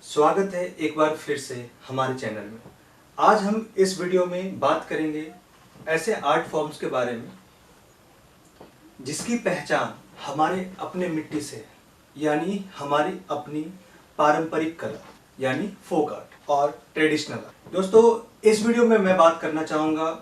स्वागत है एक बार फिर से हमारे चैनल में। आज हम इस वीडियो में बात करेंगे ऐसे आर्ट फॉर्म्स के बारे में जिसकी पहचान हमारे अपने मिट्टी से है, यानी हमारी अपनी पारंपरिक कला यानी फोक आर्ट और ट्रेडिशनल आर्ट। दोस्तों, इस वीडियो में मैं बात करना चाहूँगा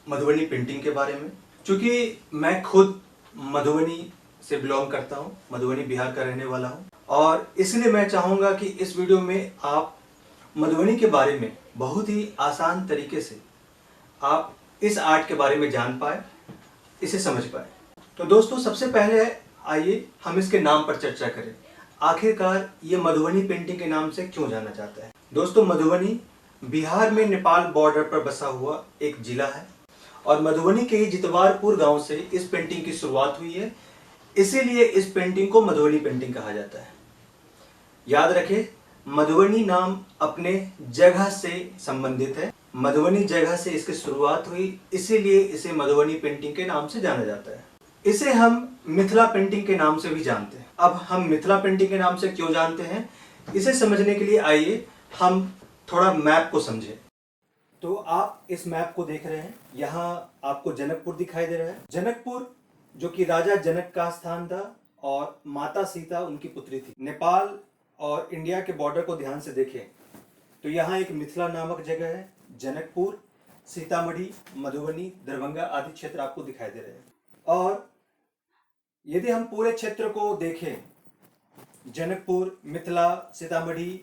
मधुबनी पेंटिंग के बारे में, क्योंकि मैं खुद मधुबनी से बिलोंग करता हूँ, मधुबनी बिहार का रहने वाला हूँ, और इसलिए मैं चाहूँगा कि इस वीडियो में आप मधुबनी के बारे में बहुत ही आसान तरीके से आप इस आर्ट के बारे में जान पाए, इसे समझ पाए। तो दोस्तों, सबसे पहले आइए हम इसके नाम पर चर्चा करें। आखिरकार ये मधुबनी पेंटिंग के नाम से क्यों जाना जाता है? दोस्तों, मधुबनी बिहार में नेपाल बॉर्डर पर बसा हुआ एक जिला है और मधुबनी के ही जितवारपुर गांव से इस पेंटिंग की शुरुआत हुई है, इसीलिए इस पेंटिंग को मधुबनी पेंटिंग कहा जाता है। याद रखें, मधुबनी नाम अपने जगह से संबंधित है। मधुबनी जगह से इसकी शुरुआत हुई, इसीलिए इसे मधुबनी पेंटिंग के नाम से जाना जाता है। इसे हम मिथिला पेंटिंग के नाम से भी जानते हैं। अब हम मिथिला पेंटिंग के नाम से क्यों जानते हैं, इसे समझने के लिए आइए हम थोड़ा मैप को समझें। तो आप इस मैप को देख रहे हैं, यहाँ आपको जनकपुर दिखाई दे रहा है। जनकपुर जो कि राजा जनक का स्थान था और माता सीता उनकी पुत्री थी। नेपाल और इंडिया के बॉर्डर को ध्यान से देखें तो यहाँ एक मिथिला नामक जगह है। जनकपुर, सीतामढ़ी, मधुबनी, दरभंगा आदि क्षेत्र आपको दिखाई दे रहे हैं। और यदि हम पूरे क्षेत्र को देखें, जनकपुर, मिथिला, सीतामढ़ी,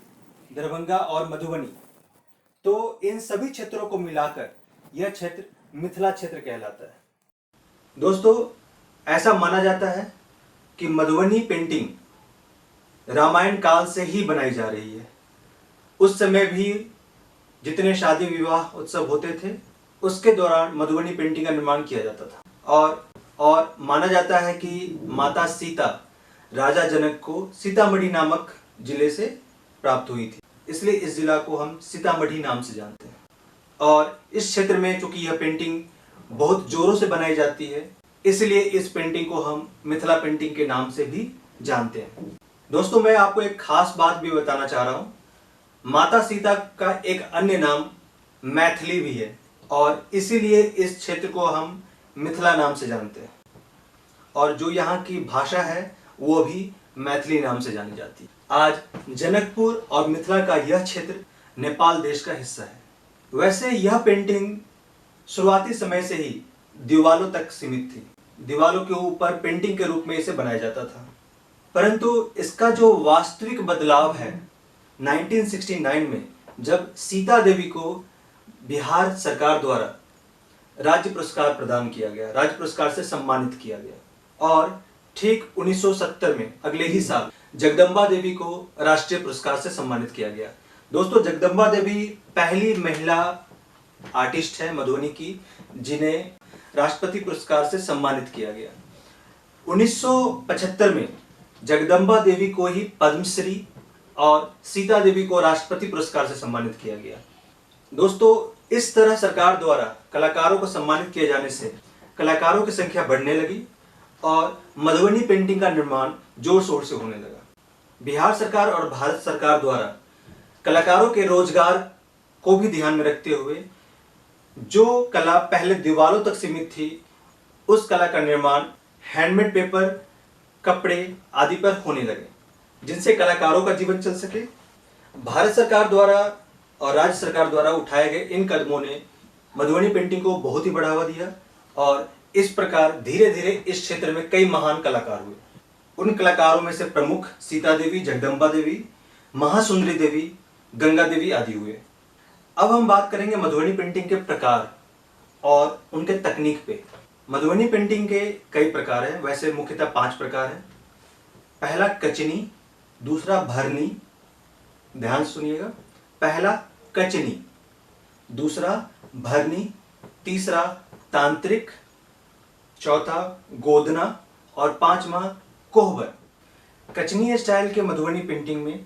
दरभंगा और मधुबनी, तो इन सभी क्षेत्रों को मिलाकर यह क्षेत्र मिथिला क्षेत्र कहलाता है। दोस्तों, ऐसा माना जाता है कि मधुबनी पेंटिंग रामायण काल से ही बनाई जा रही है। उस समय भी जितने शादी विवाह उत्सव होते थे, उसके दौरान मधुबनी पेंटिंग का निर्माण किया जाता था। और माना जाता है कि माता सीता राजा जनक को सीतामढ़ी नामक जिले से प्राप्त हुई थी, इसलिए इस जिला को हम सीतामढ़ी नाम से जानते हैं। और इस क्षेत्र में चूंकि यह पेंटिंग बहुत जोरों से बनाई जाती है, इसलिए इस पेंटिंग को हम मिथिला पेंटिंग के नाम से भी जानते हैं। दोस्तों, मैं आपको एक खास बात भी बताना चाह रहा हूँ। माता सीता का एक अन्य नाम मैथिली भी है और इसीलिए इस क्षेत्र को हम मिथिला नाम से जानते हैं। और जो यहाँ की भाषा है वो भी मैथिली नाम से जानी जाती है। आज जनकपुर और मिथिला का यह क्षेत्र नेपाल देश का हिस्सा है। वैसे यह पेंटिंग शुरुआती समय से ही दीवालों तक सीमित थी। दीवालों के ऊपर पेंटिंग के रूप में इसे बनाया जाता था, परंतु इसका जो वास्तविक बदलाव है 1969 में, जब सीता देवी को बिहार सरकार द्वारा राज्य पुरस्कार प्रदान किया गया, राज्य पुरस्कार से सम्मानित किया गया, और ठीक 1970 में अगले ही साल जगदम्बा देवी को राष्ट्रीय पुरस्कार से सम्मानित किया गया। दोस्तों, जगदम्बा देवी पहली महिला आर्टिस्ट है मधुबनी की जिन्हें राष्ट्रपति पुरस्कार से सम्मानित किया गया। 1975 में जगदम्बा देवी को ही पद्मश्री और सीता देवी को राष्ट्रपति पुरस्कार से सम्मानित किया गया। दोस्तों, इस तरह सरकार द्वारा कलाकारों को सम्मानित किए जाने से कलाकारों की संख्या बढ़ने लगी और मधुबनी पेंटिंग का निर्माण जोर शोर से होने लगा। बिहार सरकार और भारत सरकार द्वारा कलाकारों के रोजगार को भी ध्यान में रखते हुए जो कला पहले दीवारों तक सीमित थी, उस कला का निर्माण हैंडमेड पेपर, कपड़े आदि पर होने लगे, जिनसे कलाकारों का जीवन चल सके। भारत सरकार द्वारा और राज्य सरकार द्वारा उठाए गए इन कदमों ने मधुबनी पेंटिंग को बहुत ही बढ़ावा दिया और इस प्रकार धीरे धीरे इस क्षेत्र में कई महान कलाकार हुए। उन कलाकारों में से प्रमुख सीता देवी, जगदम्बा देवी, महासुंदरी देवी, गंगा देवी आदि हुए। अब हम बात करेंगे मधुबनी पेंटिंग के प्रकार और उनके तकनीक पे। मधुबनी पेंटिंग के कई प्रकार हैं, वैसे मुख्यतः 5 प्रकार हैं। पहला कचनी, दूसरा भरनी, ध्यान सुनिएगा, पहला कचनी, दूसरा भरनी, तीसरा तांत्रिक, चौथा गोदना और 5वां कोहबर। कचनी स्टाइल के मधुबनी पेंटिंग में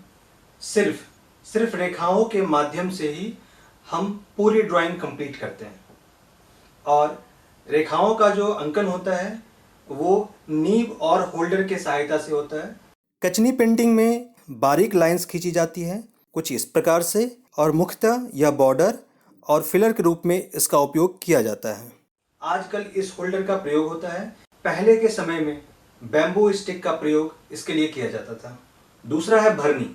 सिर्फ रेखाओं के माध्यम से ही हम पूरी ड्राइंग कंप्लीट करते हैं और रेखाओं का जो अंकन होता है वो नीब और होल्डर के सहायता से होता है। कचनी पेंटिंग में बारीक लाइंस खींची जाती है कुछ इस प्रकार से, और मुख्यतः यह बॉर्डर और फिलर के रूप में इसका उपयोग किया जाता है। आजकल इस होल्डर का प्रयोग होता है, पहले के समय में बैम्बू स्टिक का प्रयोग इसके लिए किया जाता था। दूसरा है भरनी।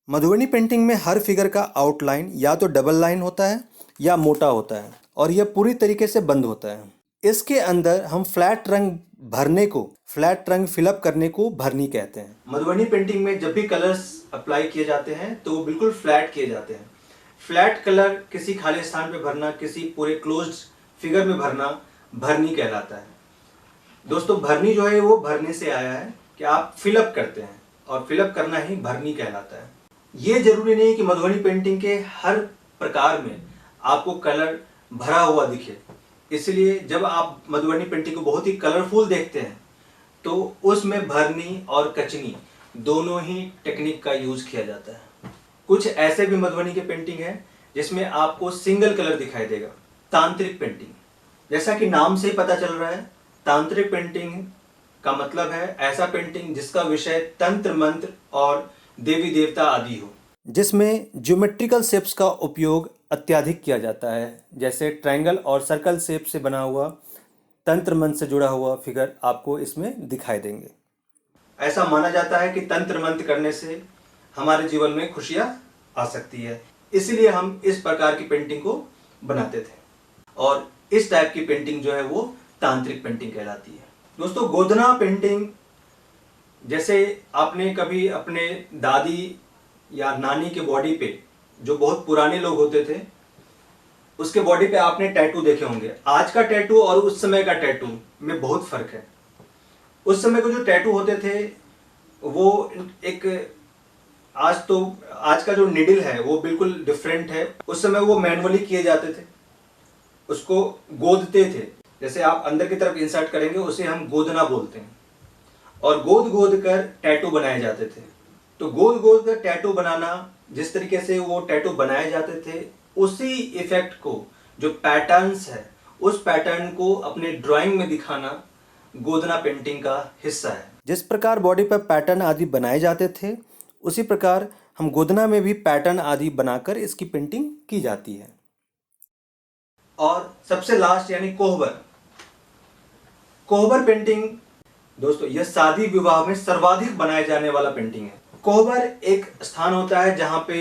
मधुबनी पेंटिंग में हर फिगर का आउटलाइन या तो डबल लाइन होता है या मोटा होता है, और यह पूरी तरीके से बंद होता है। इसके अंदर हम फ्लैट रंग भरने को, फ्लैट रंग फिलअप करने को भरनी कहते हैं। मधुबनी पेंटिंग में जब भी कलर्स अप्लाई किए जाते हैं तो वो बिल्कुल फ्लैट किए जाते हैं। फ्लैट कलर किसी खाली स्थान पे भरना, किसी पूरे क्लोज्ड फिगर में भरना भरनी कहलाता है। दोस्तों, भरनी जो है वो भरने से आया है कि आप फिलअप करते हैं, और फिलअप करना ही भरनी कहलाता है। ये जरूरी नहीं कि मधुबनी पेंटिंग के हर प्रकार में आपको कलर भरा हुआ दिखे, इसलिए जब आप मधुबनी पेंटिंग को बहुत ही कलरफुल देखते हैं तो उसमें भरनी और कचनी दोनों ही टेक्निक का यूज किया जाता है। कुछ ऐसे भी मधुबनी के पेंटिंग है जिसमें आपको सिंगल कलर दिखाई देगा। तांत्रिक पेंटिंग, जैसा कि नाम से ही पता चल रहा है, तांत्रिक पेंटिंग का मतलब है ऐसा पेंटिंग जिसका विषय तंत्र मंत्र और देवी देवता आदि हो, जिसमें ज्योमेट्रिकल शेप्स का उपयोग अत्यधिक किया जाता है। जैसे ट्रायंगल और सर्कल शेप से बना हुआ तंत्र मंत्र से जुड़ा हुआ फिगर आपको इसमें दिखाई देंगे। ऐसा माना जाता है कि तंत्र मंत्र करने से हमारे जीवन में खुशियां आ सकती है, इसलिए हम इस प्रकार की पेंटिंग को बनाते थे, और इस टाइप की पेंटिंग जो है वो तांत्रिक पेंटिंग कहलाती है। दोस्तों, गोदना पेंटिंग, जैसे आपने कभी अपने दादी या नानी के बॉडी पे, जो बहुत पुराने लोग होते थे, उसके बॉडी पे आपने टैटू देखे होंगे। आज का टैटू और उस समय का टैटू में बहुत फर्क है। उस समय के जो टैटू होते थे वो एक, आज का जो निडल है वो बिल्कुल डिफरेंट है। उस समय वो मैनुअली किए जाते थे, उसको गोदते थे। जैसे आप अंदर की तरफ इंसर्ट करेंगे उसे हम गोदना बोलते हैं, और गोद गोद कर टैटू बनाए जाते थे। तो गोद गोद कर टैटू बनाना, जिस तरीके से वो टैटू बनाए जाते थे, उसी इफेक्ट को, जो पैटर्न्स है, उस पैटर्न को अपने ड्राइंग में दिखाना गोदना पेंटिंग का हिस्सा है। जिस प्रकार बॉडी पर पैटर्न आदि बनाए जाते थे, उसी प्रकार हम गोदना में भी पैटर्न आदि बनाकर इसकी पेंटिंग की जाती है। और सबसे लास्ट यानी कोहबर। कोहबर पेंटिंग दोस्तों, यह शादी विवाह में सर्वाधिक बनाए जाने वाला पेंटिंग है। कोहबर एक स्थान होता है जहां पे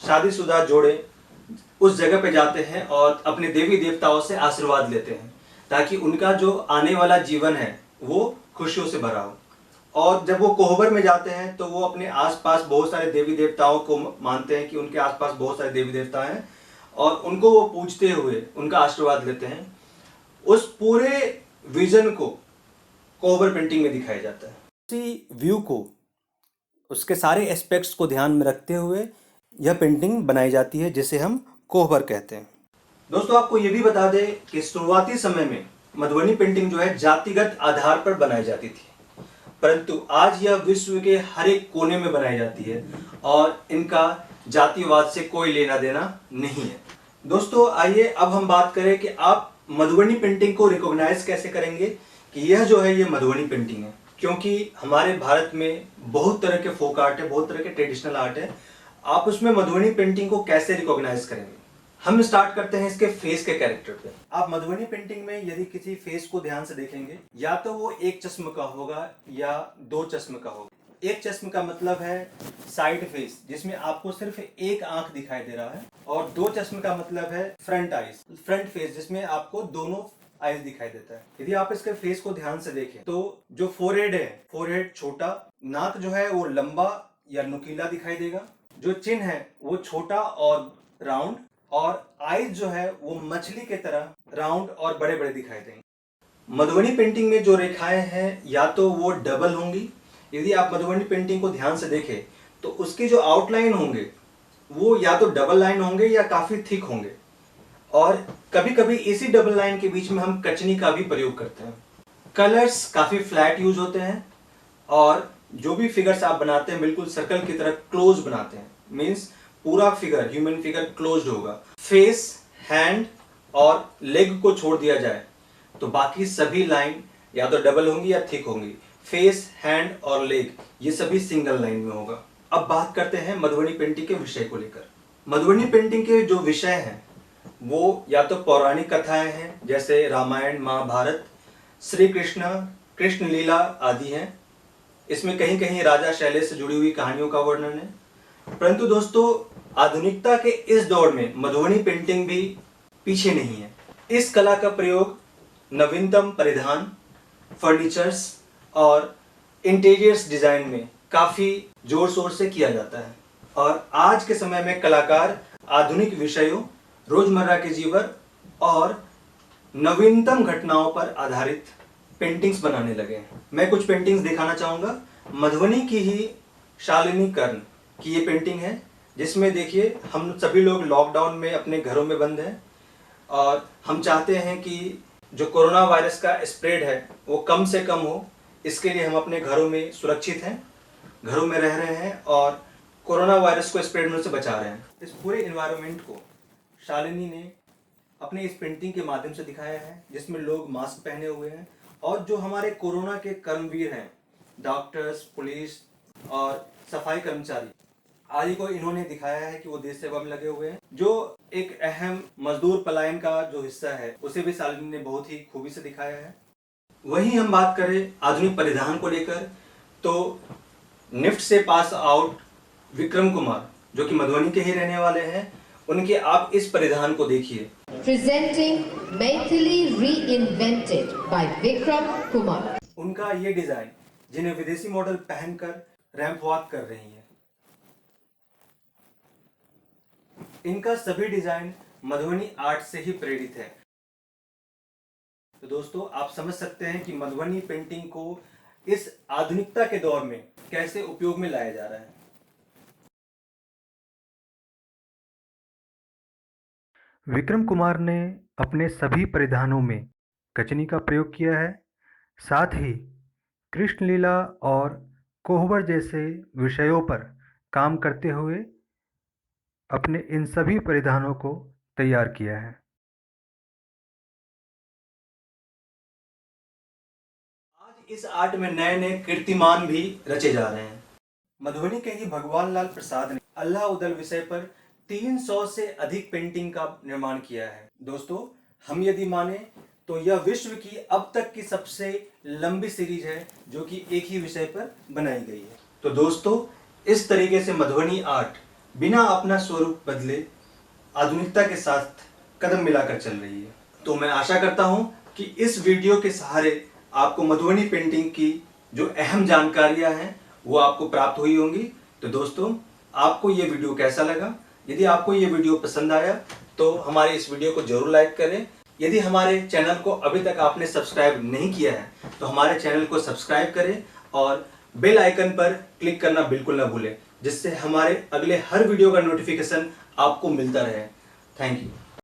शादीशुदा जोड़े उस जगह पे जाते हैं और अपने देवी देवताओं से आशीर्वाद लेते हैं, ताकि उनका जो आने वाला जीवन है वो खुशियों से भरा हो। और जब वो कोहबर में जाते हैं तो वो अपने आसपास बहुत सारे देवी देवताओं को मानते हैं कि उनके आसपास बहुत सारे देवी देवता हैं, और उनको वो पूजते हुए उनका आशीर्वाद लेते हैं। उस पूरे विजन को कोहबर पेंटिंग में दिखाया जाता है। उसी व्यू को, उसके सारे एस्पेक्ट्स को ध्यान में रखते हुए यह पेंटिंग बनाई जाती है, जिसे हम कोहबर कहते हैं। दोस्तों, आपको ये भी बता दें कि शुरुआती समय में मधुबनी पेंटिंग जो है जातिगत आधार पर बनाई जाती थी, परंतु आज यह विश्व के हर एक कोने में बनाई जाती है, और इनका जातिवाद से कोई लेना देना नहीं है। दोस्तों, आइए अब हम बात करें कि आप मधुबनी पेंटिंग को रिकॉग्नाइज कैसे करेंगे कि यह जो है ये मधुबनी पेंटिंग है। क्योंकि हमारे भारत में बहुत तरह के फोक आर्ट है, बहुत तरह के ट्रेडिशनल आर्ट है, आप उसमें मधुबनी पेंटिंग को कैसे रिकॉग्नाइज करेंगे। हम स्टार्ट करते हैं इसके फेस के कैरेक्टर पे। आप मधुबनी पेंटिंग में यदि किसी फेस को ध्यान से देखेंगे, या तो वो एक चश्म का होगा या दो चश्म का होगा। एक चश्म का मतलब है साइड फेस, जिसमें आपको सिर्फ एक आंख दिखाई दे रहा है, और दो चश्म का मतलब है फ्रंट आइज, फ्रंट फेस, जिसमें आपको दोनों आइज दिखाई देता है। यदि आप इसके फेस को ध्यान से देखें तो जो फोरहेड है, फोरहेड छोटा, नाक जो है वो लंबा या नुकीला दिखाई देगा, जो चिन्ह है वो छोटा और राउंड, और आइज जो है वो मछली के तरह राउंड और बड़े बड़े दिखाई देंगे। मधुबनी पेंटिंग में जो रेखाएं हैं या तो वो डबल होंगी, यदि आप मधुबनी पेंटिंग को ध्यान से देखें तो उसके जो आउटलाइन होंगे वो या तो डबल लाइन होंगे या काफी थिक होंगे, और कभी कभी इसी डबल लाइन के बीच में हम कचनी का भी प्रयोग करते हैं। कलर्स काफी फ्लैट यूज होते हैं, और जो भी फिगर्स आप बनाते हैं बिल्कुल सर्कल की तरह क्लोज बनाते हैं, मीन्स पूरा फिगर, ह्यूमन फिगर क्लोज्ड होगा। फेस, हैंड और लेग को छोड़ दिया जाए तो बाकी सभी लाइन या तो डबल होंगी या थिक होंगी। फेस, हैंड और लेग ये सभी सिंगल लाइन में होगा। अब बात करते हैं मधुबनी पेंटिंग के विषय को लेकर। मधुबनी पेंटिंग के जो विषय हैं वो या तो पौराणिक कथाएं हैं, जैसे रामायण, महाभारत, श्री कृष्ण लीला आदि हैं। इसमें कहीं कहीं राजा शैलेश से जुड़ी हुई कहानियों का वर्णन है। परंतु दोस्तों, आधुनिकता के इस दौर में मधुबनी पेंटिंग भी पीछे नहीं है। इस कला का प्रयोग नवीनतम परिधान, फर्नीचर्स और इंटीरियर्स डिजाइन में काफी जोर शोर से किया जाता है। और आज के समय में कलाकार आधुनिक विषयों, रोजमर्रा के जीवन और नवीनतम घटनाओं पर आधारित पेंटिंग्स बनाने लगे हैं। मैं कुछ पेंटिंग्स दिखाना चाहूंगा। मधुबनी की ही शालिनी कर्ण की ये पेंटिंग है, जिसमें देखिए हम सभी लोग लॉकडाउन में अपने घरों में बंद हैं और हम चाहते हैं कि जो कोरोना वायरस का स्प्रेड है वो कम से कम हो। इसके लिए हम अपने घरों में सुरक्षित हैं, घरों में रह रहे हैं और कोरोना वायरस को स्प्रेड होने से बचा रहे हैं। इस पूरे एनवायरनमेंट को शालिनी ने अपने इस पेंटिंग के माध्यम से दिखाया है, जिसमें लोग मास्क पहने हुए हैं और जो हमारे कोरोना के कर्मवीर हैं, डॉक्टर्स, पुलिस और सफाई कर्मचारी आदि को इन्होंने दिखाया है कि वो देश सेवा में लगे हुए हैं। जो एक अहम मजदूर पलायन का जो हिस्सा है उसे भी शालिनी ने बहुत ही खूबी से दिखाया है। वहीं हम बात करें आधुनिक परिधान को लेकर, तो निफ्ट से पास आउट विक्रम कुमार, जो कि मधुबनी के ही रहने वाले हैं, उनके आप इस परिधान को देखिए। Presenting Maithili Reinvented by Vikram Kumar. उनका ये डिजाइन, जिन्हें विदेशी मॉडल पहनकर रैंप वॉक कर रही हैं, इनका सभी डिजाइन मधुबनी आर्ट से ही प्रेरित है। तो दोस्तों, आप समझ सकते हैं कि मधुबनी पेंटिंग को इस आधुनिकता के दौर में कैसे उपयोग में लाया जा रहा है। विक्रम कुमार ने अपने सभी परिधानों में कचनी का प्रयोग किया है। साथ ही कृष्ण लीला और कोहबर जैसे विषयों पर काम करते हुए अपने इन सभी परिधानों को तैयार किया है। आज इस आर्ट में नए नए कीर्तिमान भी रचे जा रहे हैं। मधुबनी के ही भगवान लाल प्रसाद ने अल्लाह उदल विषय पर 300 से अधिक पेंटिंग का निर्माण किया है। दोस्तों, हम यदि माने तो यह विश्व की अब तक की सबसे लंबी सीरीज है जो कि एक ही विषय पर बनाई गई है। तो दोस्तों, इस तरीके से मधुबनी आर्ट बिना अपना स्वरूप बदले आधुनिकता के साथ कदम मिलाकर चल रही है। तो मैं आशा करता हूं कि इस वीडियो के सहारे आपको मधुबनी पेंटिंग की जो अहम जानकारियां हैं वो आपको प्राप्त हुई होंगी। तो दोस्तों, आपको ये वीडियो कैसा लगा? यदि आपको ये वीडियो पसंद आया तो हमारे इस वीडियो को जरूर लाइक करें। यदि हमारे चैनल को अभी तक आपने सब्सक्राइब नहीं किया है तो हमारे चैनल को सब्सक्राइब करें और बेल आइकन पर क्लिक करना बिल्कुल ना भूलें, जिससे हमारे अगले हर वीडियो का नोटिफिकेशन आपको मिलता रहे। Thank you.